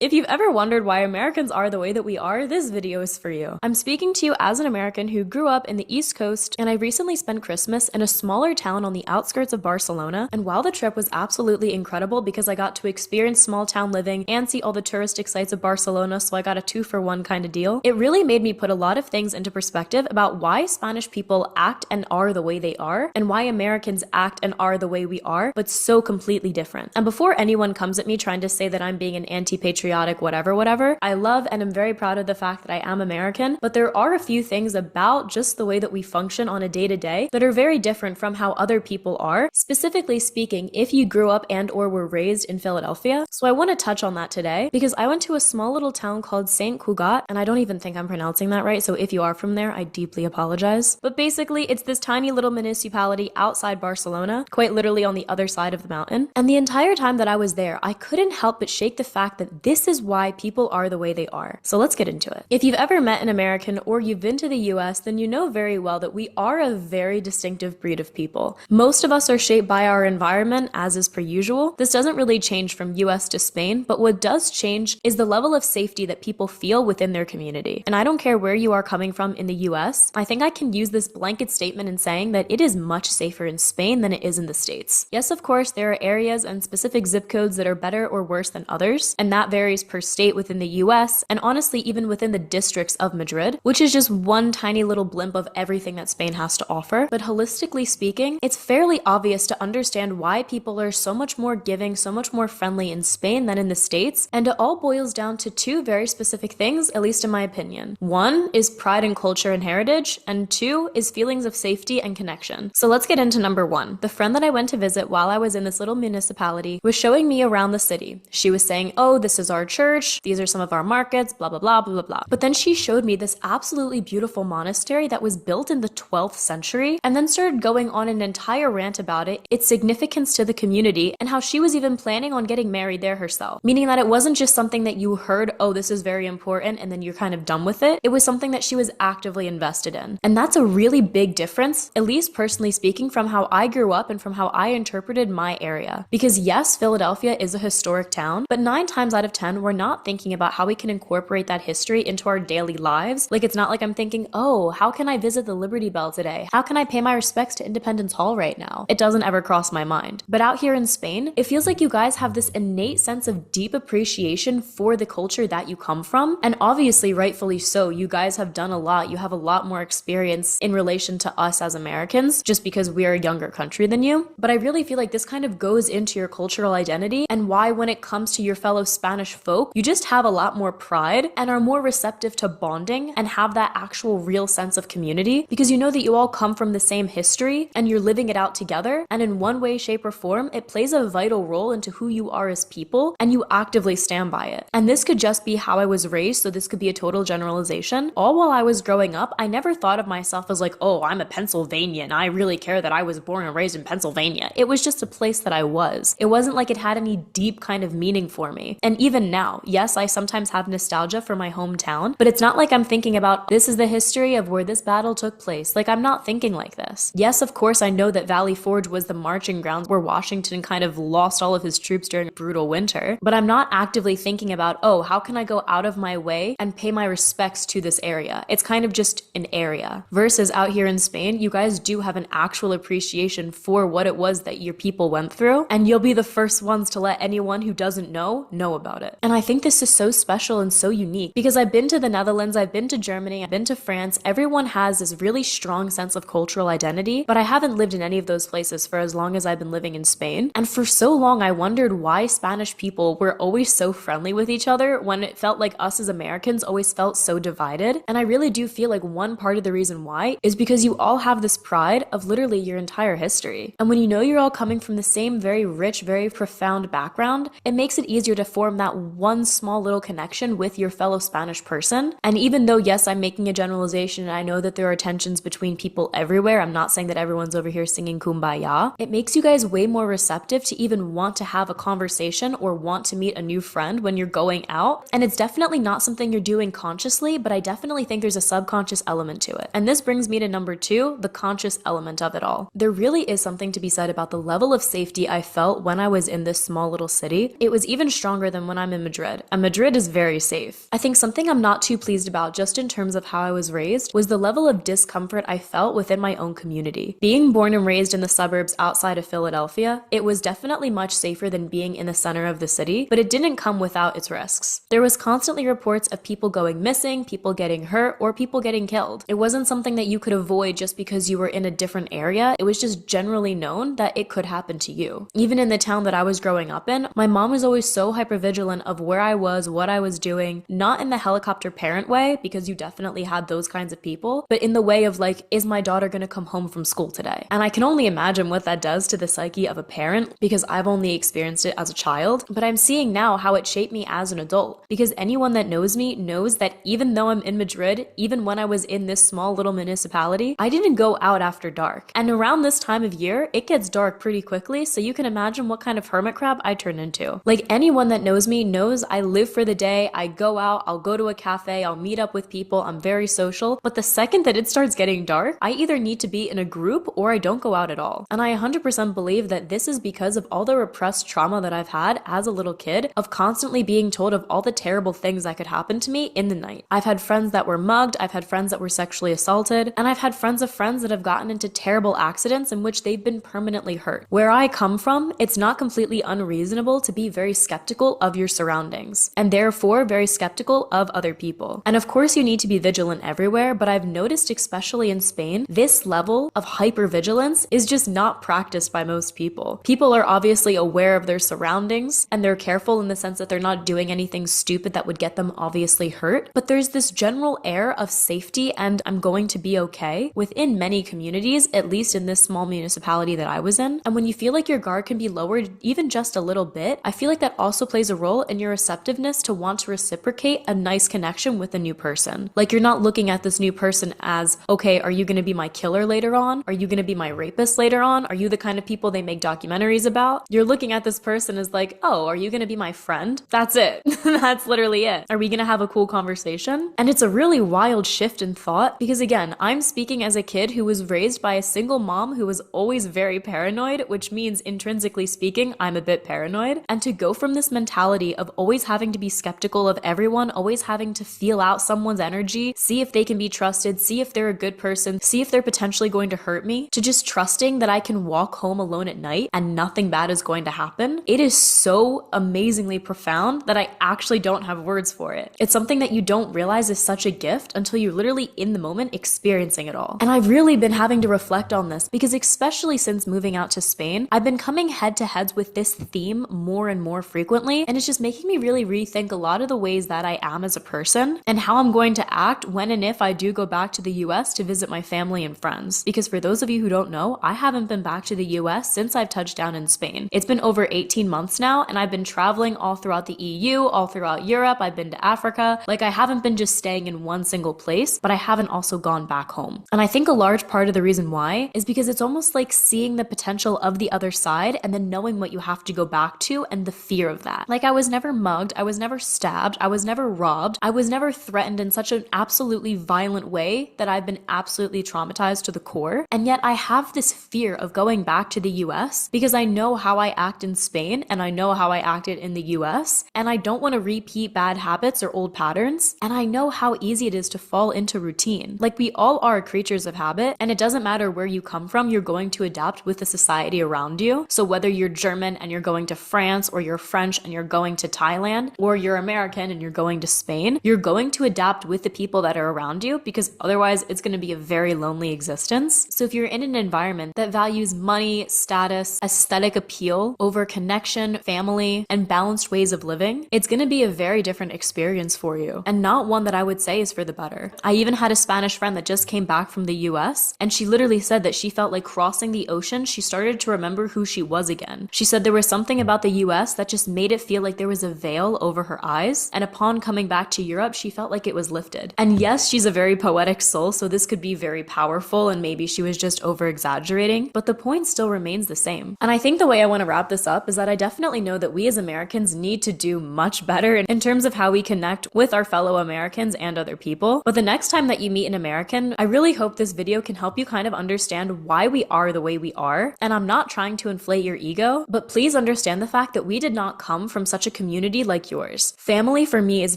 If you've ever wondered why Americans are the way that we are, this video is for you. I'm speaking to you as an American who grew up in the East Coast, and I recently spent Christmas in a smaller town on the outskirts of Barcelona, and while the trip was absolutely incredible because I got to experience small town living and see all the touristic sites of Barcelona, so I got a 2-for-1 kind of deal, it really made me put a lot of things into perspective about why Spanish people act and are the way they are, and why Americans act and are the way we are, but so completely different. And before anyone comes at me trying to say that I'm being an anti-patriotic whatever, I love and am very proud of the fact that I am American, but there are a few things about just the way that we function on a day-to-day that are very different from how other people are, specifically speaking if you grew up and or were raised in Philadelphia. So I want to touch on that today because I went to a small little town called Sant Cugat, and I don't even think I'm pronouncing that right, so if you are from there, I deeply apologize. But basically, it's this tiny little municipality outside Barcelona, quite literally on the other side of the mountain. And the entire time that I was there, I couldn't help but shake the fact that this is why people are the way they are. So let's get into it. If you've ever met an American or you've been to the US, then you know very well that we are a very distinctive breed of people. Most of us are shaped by our environment, as is per usual. This doesn't really change from US to Spain, but what does change is the level of safety that people feel within their community. And I don't care where you are coming from in the US, I think I can use this blanket statement in saying that it is much safer in Spain than it is in the States. Yes, of course, there are areas and specific zip codes that are better or worse than others, and that varies per state within the US, and honestly even within the districts of Madrid, which is just one tiny little blimp of everything that Spain has to offer. But holistically speaking, it's fairly obvious to understand why people are so much more giving, so much more friendly in Spain than in the States, and it all boils down to two very specific things, at least in my opinion. One is pride in culture and heritage, and two is feelings of safety and connection. So let's get into number one. The friend that I went to visit while I was in this little municipality was showing me around the city. She was saying, oh, this is our church, these are some of our markets, blah, blah, blah, blah, blah, blah. But then she showed me this absolutely beautiful monastery that was built in the 12th century, and then started going on an entire rant about it, its significance to the community, and how she was even planning on getting married there herself. Meaning that it wasn't just something that you heard, oh, this is very important, and then you're kind of done with it. It was something that she was actively invested in. And that's a really big difference, at least personally speaking, from how I grew up and from how I interpreted my area. Because yes, Philadelphia is a historic town, but 9 times out of 10, we're not thinking about how we can incorporate that history into our daily lives. Like, it's not like I'm thinking, oh, how can I visit the Liberty Bell today? How can I pay my respects to Independence Hall right now? It doesn't ever cross my mind. But out here in Spain, it feels like you guys have this innate sense of deep appreciation for the culture that you come from. And obviously, rightfully so, you guys have done a lot. You have a lot more experience in relation to us as Americans, just because we're a younger country than you. But I really feel like this kind of goes into your cultural identity and why when it comes to your fellow Spanish folk, you just have a lot more pride and are more receptive to bonding and have that actual real sense of community because you know that you all come from the same history and you're living it out together, and in one way, shape, or form, it plays a vital role into who you are as people, and you actively stand by it. And this could just be how I was raised, so this could be a total generalization. All while I was growing up, I never thought of myself as like, oh, I'm a Pennsylvanian, I really care that I was born and raised in Pennsylvania. It was just a place that I was. It wasn't like it had any deep kind of meaning for me. And even now, yes, I sometimes have nostalgia for my hometown, but it's not like I'm thinking about this is the history of where this battle took place. Like, I'm not thinking like this. Yes, of course, I know that Valley Forge was the marching ground where Washington kind of lost all of his troops during a brutal winter, but I'm not actively thinking about, oh, how can I go out of my way and pay my respects to this area? It's kind of just an area. Versus out here in Spain, you guys do have an actual appreciation for what it was that your people went through, and you'll be the first ones to let anyone who doesn't know about it. And I think this is so special and so unique because I've been to the Netherlands, I've been to Germany, I've been to France. Everyone has this really strong sense of cultural identity, but I haven't lived in any of those places for as long as I've been living in Spain. And for so long, I wondered why Spanish people were always so friendly with each other when it felt like us as Americans always felt so divided. And I really do feel like one part of the reason why is because you all have this pride of literally your entire history. And when you know you're all coming from the same very rich, very profound background, it makes it easier to form that one small little connection with your fellow Spanish person. And even though, yes, I'm making a generalization and I know that there are tensions between people everywhere, I'm not saying that everyone's over here singing Kumbaya, it makes you guys way more receptive to even want to have a conversation or want to meet a new friend when you're going out. And it's definitely not something you're doing consciously, but I definitely think there's a subconscious element to it. And this brings me to number 2, the conscious element of it all. There really is something to be said about the level of safety I felt when I was in this small little city. It was even stronger than when I'm I'm in Madrid, and Madrid is very safe. I think something I'm not too pleased about just in terms of how I was raised was the level of discomfort I felt within my own community. Being born and raised in the suburbs outside of Philadelphia, it was definitely much safer than being in the center of the city, but it didn't come without its risks. There was constantly reports of people going missing, people getting hurt, or people getting killed. It wasn't something that you could avoid just because you were in a different area. It was just generally known that it could happen to you. Even in the town that I was growing up in, my mom was always so hypervigilant of where I was, what I was doing, not in the helicopter parent way, because you definitely had those kinds of people, but in the way of like, is my daughter gonna come home from school today? And I can only imagine what that does to the psyche of a parent, because I've only experienced it as a child, but I'm seeing now how it shaped me as an adult, because anyone that knows me knows that even though I'm in Madrid, even when I was in this small little municipality, I didn't go out after dark. And around this time of year, it gets dark pretty quickly, so you can imagine what kind of hermit crab I turn into. Like, anyone that knows me knows I live for the day, I go out, I'll go to a cafe, I'll meet up with people, I'm very social, but the second that it starts getting dark, I either need to be in a group or I don't go out at all. And I 100% believe that this is because of all the repressed trauma that I've had as a little kid of constantly being told of all the terrible things that could happen to me in the night. I've had friends that were mugged, I've had friends that were sexually assaulted, and I've had friends of friends that have gotten into terrible accidents in which they've been permanently hurt. Where I come from, it's not completely unreasonable to be very skeptical of your surroundings, and therefore very skeptical of other people. And of course you need to be vigilant everywhere, but I've noticed, especially in Spain, this level of hypervigilance is just not practiced by most people. People are obviously aware of their surroundings, and they're careful in the sense that they're not doing anything stupid that would get them obviously hurt, but there's this general air of safety and I'm going to be okay within many communities, at least in this small municipality that I was in. And when you feel like your guard can be lowered even just a little bit, I feel like that also plays a role in your receptiveness to want to reciprocate a nice connection with a new person. Like, you're not looking at this new person as, okay, are you going to be my killer later on? Are you going to be my rapist later on? Are you the kind of people they make documentaries about? You're looking at this person as like, oh, are you going to be my friend? That's it. That's literally it. Are we going to have a cool conversation? And it's a really wild shift in thought because, again, I'm speaking as a kid who was raised by a single mom who was always very paranoid, which means intrinsically speaking, I'm a bit paranoid. And to go from this mentality of always having to be skeptical of everyone, always having to feel out someone's energy, see if they can be trusted, see if they're a good person, see if they're potentially going to hurt me, to just trusting that I can walk home alone at night and nothing bad is going to happen. It is so amazingly profound that I actually don't have words for it. It's something that you don't realize is such a gift until you're literally in the moment experiencing it all. And I've really been having to reflect on this because, especially since moving out to Spain, I've been coming head to heads with this theme more and more frequently, and it's just making me really rethink a lot of the ways that I am as a person and how I'm going to act when and if I do go back to the US to visit my family and friends. Because for those of you who don't know, I haven't been back to the US since I've touched down in Spain. It's been over 18 months now, and I've been traveling all throughout the EU, all throughout Europe. I've been to Africa. Like, I haven't been just staying in one single place, but I haven't also gone back home. And I think a large part of the reason why is because it's almost like seeing the potential of the other side and then knowing what you have to go back to and the fear of that. Like, I was never mugged, I was never stabbed, I was never robbed, I was never threatened in such an absolutely violent way that I've been absolutely traumatized to the core. And yet I have this fear of going back to the US because I know how I act in Spain and I know how I acted in the US, and I don't want to repeat bad habits or old patterns, and I know how easy it is to fall into routine. Like, we all are creatures of habit, and it doesn't matter where you come from, you're going to adapt with the society around you. So whether you're German and you're going to France, or you're French and you're going to Thailand, or you're American and you're going to Spain, you're going to adapt with the people that are around you, because otherwise it's going to be a very lonely existence. So if you're in an environment that values money, status, aesthetic appeal over connection, family, and balanced ways of living, it's going to be a very different experience for you, and not one that I would say is for the better. I even had a Spanish friend that just came back from the US, and she literally said that she felt like crossing the ocean, she started to remember who she was again. She said there was something about the US that just made it feel like there was a veil over her eyes, and upon coming back to Europe, she felt like it was lifted. And yes, she's a very poetic soul, so this could be very powerful, and maybe she was just over-exaggerating, but the point still remains the same. And I think the way I want to wrap this up is that I definitely know that we as Americans need to do much better in terms of how we connect with our fellow Americans and other people. But the next time that you meet an American, I really hope this video can help you kind of understand why we are the way we are. And I'm not trying to inflate your ego, but please understand the fact that we did not come from such a community like yours. Family for me is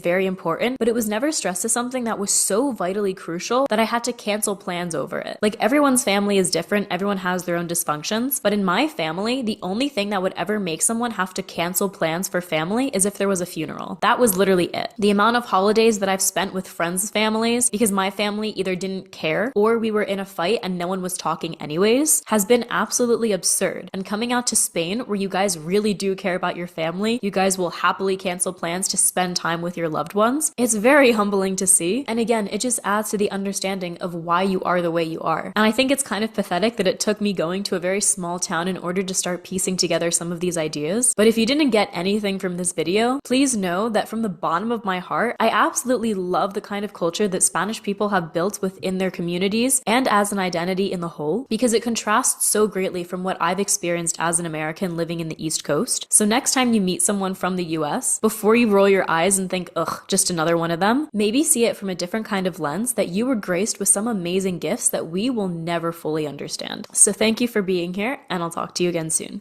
very important, but it was never stressed as something that was so vitally crucial that I had to cancel plans over it. Like, everyone's family is different, everyone has their own dysfunctions, but in my family, the only thing that would ever make someone have to cancel plans for family is if there was a funeral. That was literally it. The amount of holidays that I've spent with friends' families because my family either didn't care or we were in a fight and no one was talking anyways has been absolutely absurd. And coming out to Spain, where you guys really do care about your family, you guys will happily cancel plans to spend time with your loved ones, it's very humbling to see. And again, it just adds to the understanding of why you are the way you are. And I think it's kind of pathetic that it took me going to a very small town in order to start piecing together some of these ideas. But if you didn't get anything from this video, please know that from the bottom of my heart, I absolutely love the kind of culture that Spanish people have built within their communities and as an identity in the whole, because it contrasts so greatly from what I've experienced as an American living in the East Coast. So next time you meet someone from the US, before you roll your eyes and think, ugh, just another one of them, maybe see it from a different kind of lens that you were graced with some amazing gifts that we will never fully understand. So thank you for being here, and I'll talk to you again soon.